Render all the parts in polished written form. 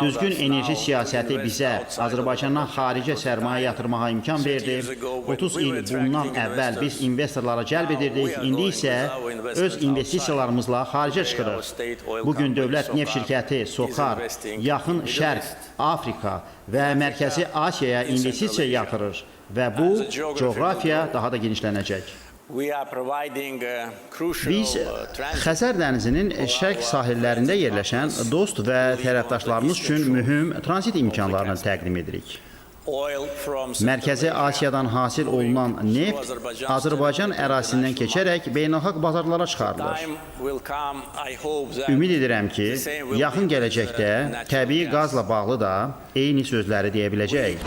Düzgün enerji siyasəti bizə Azərbaycandan xaricə sərmayə yatırmağa imkan verdi. 30 il bundan əvvəl biz investorlara cəlb edirdik, indi isə öz investisiyalarımızla xaricə çıxırıq. Bugün dövlət neft şirkəti SOCAR Yaxın Şərq, Afrika və Mərkəzi Asiyaya investisiya yatırır və bu coğrafiya daha da genişlənəcək. Biz Xəzər dənizinin şərq sahillərində yerləşən dost və tərəfdaşlarımız üçün mühüm tranzit imkanlarını təqdim edirik. Mərkəzi Asiyadan hasil olunan neft Azərbaycan ərazisindən keçərək beynəlxalq bazarlara çıxarılır. Ümid edirəm ki, yaxın gələcəkdə təbii qazla bağlı da eyni sözləri deyə biləcəyik.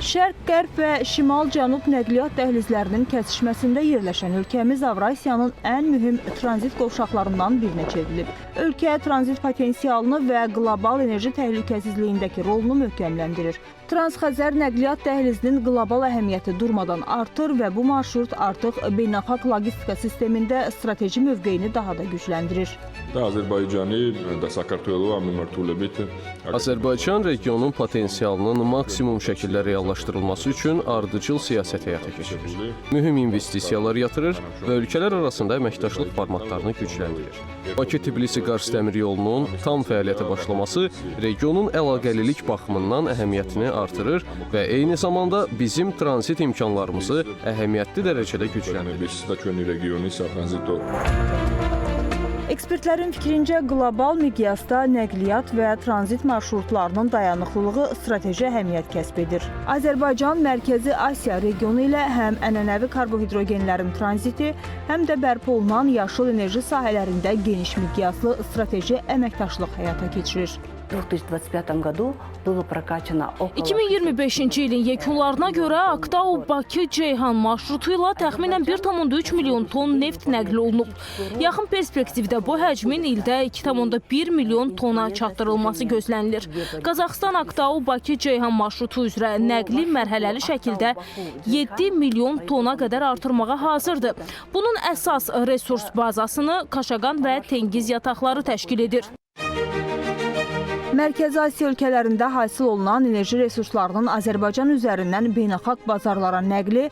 Şərq, Qərb və Şimal-Cənub nəqliyyat dəhlizlərinin kəsişməsində yerləşən ölkəmiz Avrasiyanın ən mühüm tranzit qovşaqlarından birinə çevrilib. Ölkə tranzit potensialını və qlobal enerji təhlükəsizliyindəki rolunu möhkəmləndirir. Transxəzər nəqliyyat dəhlizinin qlobal əhəmiyyəti durmadan artır və bu marşrut artıq beynəlxalq logistika sistemində strateji mövqeyini daha da gücləndirir. Azərbaycan regionun potensialının maksimum şəkildə reallaşdırılması üçün ardıcıl siyasət həyata keçirir. Mühüm investisiyalar yatırır və ölkələr arasında əməkdaşlıq formatlarını gücləndirir. Bakı-Tbilisi-Qars dəmir yolunun tam fəaliyyətə başlaması regionun əlaqəlilik baxımından əhəmiyyətini artırır və eyni zamanda bizim tranzit imkanlarımızı əhəmiyyətli dərəcədə gücləndirir. Ekspertlərin fikrincə, qlobal miqyasda nəqliyyat və tranzit marşrutlarının dayanıqlılığı strateji əhəmiyyət kəsb edir. Azərbaycan Mərkəzi Asiya regionu ilə həm ənənəvi karbohidrogenlərin tranziti, həm də bərpa olunan yaşıl enerji sahələrində geniş miqyaslı strateji əməkdaşlıq həyata keçirir. 2025-ci ilin yekunlarına görə Aktau-Bakı-Ceyhan marşrutu ilə təxminən 1,3 milyon ton neft nəql olunub. Yaxın perspektivdə bu həcmin ildə 2,1 milyon tona çatdırılması gözlənilir. Qazaxıstan Aktau-Bakı-Ceyhan marşrutu üzrə nəqli mərhələli şəkildə 7 milyon tona qədər artırmağa hazırdır. Bunun əsas resurs bazasını Kaşagan və Tengiz yataqları təşkil edir. Mərkəzi Asiya ölkələrində hasil olunan enerji resurslarının Azərbaycan üzərindən beynəlxalq bazarlara nəqli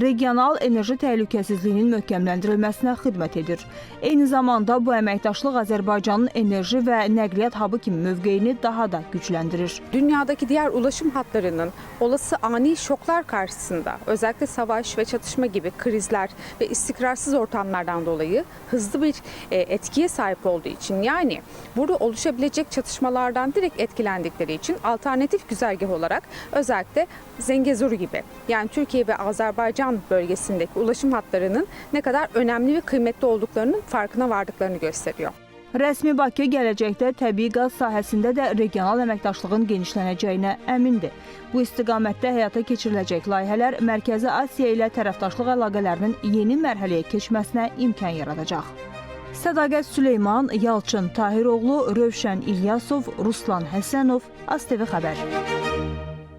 regional enerji təhlükəsizliyinin möhkəmləndirilməsinə xidmət edir. Eyni zamanda bu əməkdaşlıq Azərbaycanın enerji və nəqliyyat hub'ı kimi mövqeyini daha da gücləndirir. Dünyadaki diğer ulaşım hatlarının olası ani şoklar karşısında özellikle savaş ve çatışma gibi krizler ve istikrarsız ortamlardan dolayı hızlı bir etkiye sahip olduğu için, yani burada oluşabilecek çatışmalardan direkt etkilendikleri için alternatif güzergah olarak özellikle Zengezur gibi, yani Türkiye ve Azerbaycan bölgesindeki ulaşım hatlarının ne kadar önemli ve kıymetli olduklarının farkına vardıklarını gösteriyor. Rəsmi Bakı gələcəkdə təbii qaz sahəsində də regional əməkdaşlığın genişlənəcəyinə əmindir. Bu istiqamətdə həyata keçiriləcək layihələr Mərkəzi Asiya ilə tərəfdaşlıq əlaqələrinin yeni mərhələyə keçməsinə imkan yaradacaq. Sədaqət Süleyman, Yalçın Tahiroğlu, Rövşən İlyasov, Ruslan Həsənov, AzTV Xəbər.